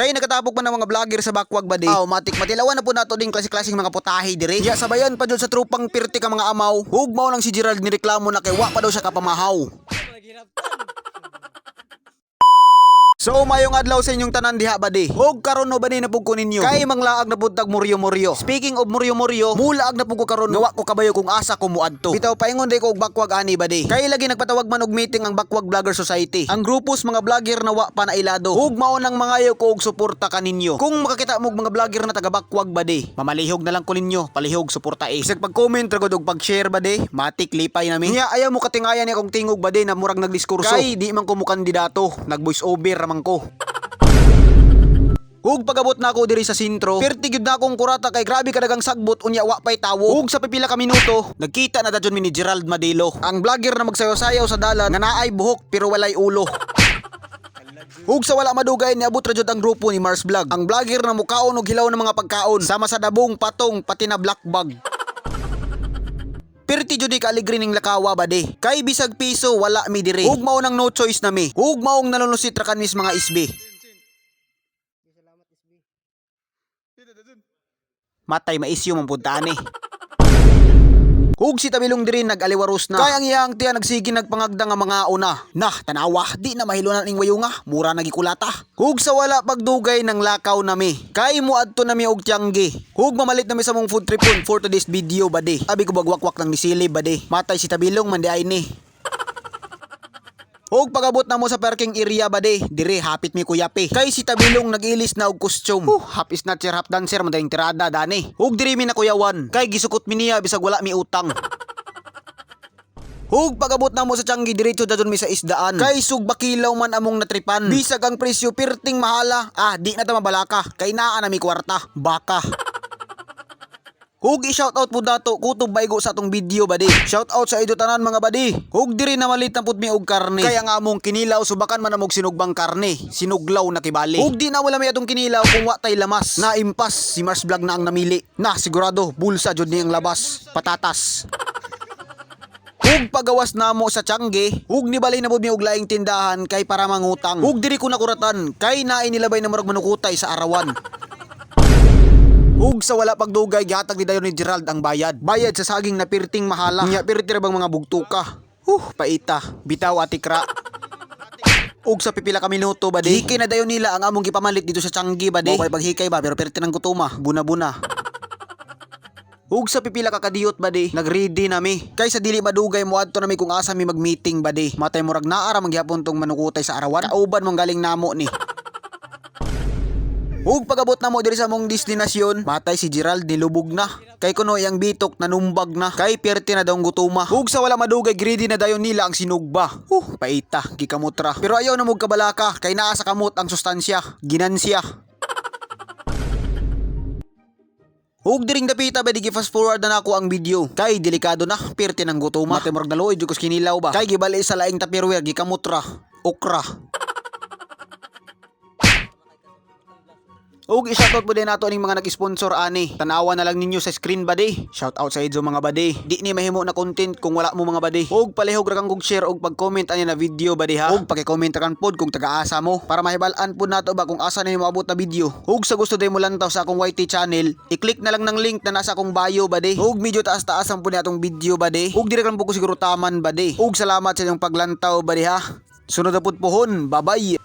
Kay nagkatapok pa ng mga vlogger sa bakwag bade. Matik matilawan na po nato ding klase-klaseng mga putahe dire. Ya sabayan pa jud sa trupang pirti ka mga amaw. Hugmaw lang si Gerald ni reklamo na kay wa pa daw siya kapamahaw. So mayong adlaw sa inyong tanan diha bade. Hug karon no bade na pug ko ninyo. Kay manglaag na pud tag muryo-muryo. Speaking of muryo-muryo, mulaag na pug ko karon gawa ko kabayo kung asa ko muadto. Bitaw paingon day ko og bakwag ani bade. Kay lagi nagpatawag man og meeting ang Bakwag Vlogger Society. Ang grupos mga vlogger na wa pa nailado. Hug mao nang mangayo ko og suporta kaninyo. Kung makakita mo og mga vlogger na taga Bakwag bade, mamalihog na lang ko ninyo, palihog suporta eh. Bisag pag-comment ra gud og pag-share bade, matik lipay nami. Nya ayaw mo katingayan ni akong tingog bade na murag nagdiskurso. Kay di man ko mo kandidato, nag-voice over ramang ko. Hug pagabot na ako diri sa sentro, perti gyud na akong kurata kay grabe kadagang sagbot unya wa pay tawo. Hug sa pipila ka minuto, nagkita na dadyon mi ni Gerald Madelo. Ang vlogger na magsayaw-sayaw sa dalan nga naay buhok pero walay ulo. Hug sa wala madugay niabot ra jud ang grupo ni Mars Vlog. Ang vlogger na mukaon og hilaw ng mga pagkaon sama sa dabong, patong, pati na black bag. Perti jud ni kaaligre ning lakawa bade. Kay bisag piso wala mi dire. Hug mao nang no choice na mi. Hug maong nalulusit ra kanis mga isbi. Matay maisyo man pud tani. Hug si Tabilong diri nag-aliwaros na. Kay ang iyang tiya nagsigi nagpangagda nga mga una. Nah, tanawa, di na mahilunan ning wayunga, mura nagikulata. Hug sa wala pagdugay ng lakaw nami. Kay muadto nami og tiyanggi. Hug mamalit nami sa mong food tripon for today's video bade. Abi ko bagwakwak ng misilib bade. Matay si Tabilong man di ay ni. Hug pagabot na mo sa parking area bade, dire hapit mi kuyapi. Kay si Tabilong nag-ilis na og costume. Half snatcher, half dancer man dayong tirada dani. Hug diri mi na kuyawan, kay gisukot mi niya bisag wala mi utang. Hug pagabot na mo sa Tianggi diretso dadon mi sa isdaan. Kay sugbakilaw man among natripan. Bisag ang presyo perting mahala. Di na ta mabalaka, kay naa na mi kwarta. Baka. Hug i-shoutout po dato kutob baygo sa atong video bade. Shoutout sa ido tanan mga bade. Hug diri na malit na pud mi og karne. Kaya nga among kinilaw subakan man among sinugbang karne. Sinuglaw na kibali. Hug di na wala may atong kinilaw kung wa tay lamas. Na impas si Mars Vlog na ang namili. Na sigurado bulsa jud ni ang labas. Patatas. Hug pagawas namo sa Tianggi, hug ni balay na pud mi og laing tindahan kay para mangutang. Hug diri ko nakuratan kay naay nilabay na murag manukutay sa arawan. Hug sa wala pagdugay gihatag ni dayon ni Gerald ang bayad. Bayad sa saging na pirting mahala. Nya pirti ra bang mga bugtuka. Paita. Bitaw atikra. Hug sa pipila ka minuto bade. Hikay na dayon nila ang among gipamalit dito sa Tianggi bade. Mao paghikay ba pero pirti nang gutuma. Buna-buna. Hug sa pipila ka kadiyot bade. Nagready nami. Kay sa dili madugay moadto nami kung asa mi mag-meeting bade. Matay murag naara mangyapon tong manukutay sa arawan. Kauban mong galing namo ni. Hug pagabot na mo diri sa mong destinasyon, matay si Gerald nilubog na. Kay kuno iyang bitok nanumbag na. Kay perti na daw gutuma. Hug sa wala madugay greedy na dayon nila ang sinugba. Paita, gikamutra. Pero ayaw na mog kabalaka kay naa sa kamot ang sustansya, ginansya. Hug diring dapita ba di fast forward na nako ang video. Kay delikado na, perti nang gutuma. Matay murag naluoy jud ko kinilaw ba. Kay gibali sa laing tupperware gikamutra, okra. Ug i-shoutout po din nato aning mga nag-sponsor ani. Tanawa na lang ninyo sa screen bade. Shoutout sa idzo mga bade. Di ni mahimo na content kung wala mo mga bade. Ug palihog ra kang kog share ug pag-comment ani na video bade ha. Ug paki-comment ra kan pod kung taga-asa mo para mahibal-an po nato ba kung asa na moabot na video. Ug sa gusto day mo lantaw sa akong YT channel, i-click na lang ng link na nasa akong bio bade. Ug medyo taas-taasan po ni atong video bade. Ug dire kan po ko siguro taman bade. Ug salamat sa inyong paglantaw bade ha. Sunod na pud pohon. Bye-bye.